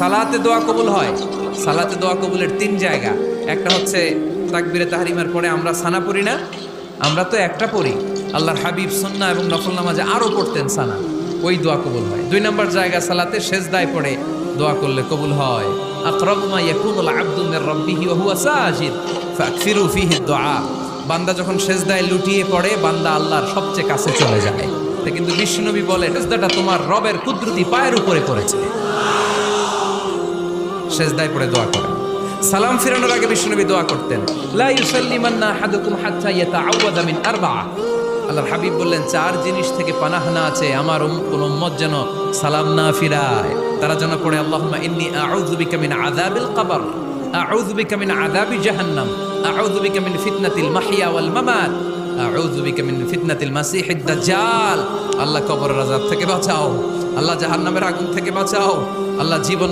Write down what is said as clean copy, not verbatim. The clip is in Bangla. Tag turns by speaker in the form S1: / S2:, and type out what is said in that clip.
S1: সালাতে দোয়া কবুল হয়। সালাতে দোয়া কবুলের তিন জায়গা। একটা হচ্ছে তাকবীরে তাহরিমার পরে আমরা সানা পড়ি না, আমরা তো একটা পড়ি, আল্লাহর হাবিব সুন্নাহ এবং নফল নামাজে আরো পড়তেন সানা, ওই দোয়া কবুল হয়। দুই নম্বর জায়গা সালাতে সেজদায় পড়ে দোয়া করলে কবুল হয়। আকরাবু মা ইয়াকুনুল আবদু মির রাব্বিহি ওয়া হুয়া সাজিদ ফাকসিরু ফীহি দুআ। বান্দা যখন সেজদায় লুটিয়ে পড়ে বান্দা আল্লাহর সবচেয়ে কাছে চলে যায়। তা কিন্তু বিশ্বনবী বলে সেজদাটা তোমার রবের কুদরতি পায়ের উপরে করেছে। সেজদায় পড়ে দোয়া করেন। সালাম ফিরানোর আগে বিশ্বনবী দোয়া করতেন, লা ইউসাল্লিমান্না আহাদুকুম হাত্তা ইয়াতাআওয়াযা মিন আরবা'a। আল্লাহর হাবিব বললেন, চার জিনিস থেকে পানাহ না আছে আমার কোন উম্মত যেন সালাম না ফিরায়। তারা যেন পড়ে, আল্লাহুম্মা ইন্নী আউযু বিকা মিন আযাবিল কবর, আউযু বিকা মিন আযাবি জাহান্নাম, আউযু বিকা মিন ফিতনাতিল মাহইয়া ওয়াল মামাত, আউযু বিকা মিন ফিতনাতিল মাসিহিদ দাজ্জাল। আল্লাহ কবরের আযাব থেকে বাঁচাও, আল্লাহ জাহান্নামের আগুন থেকে বাঁচাও, আল্লাহ জীবন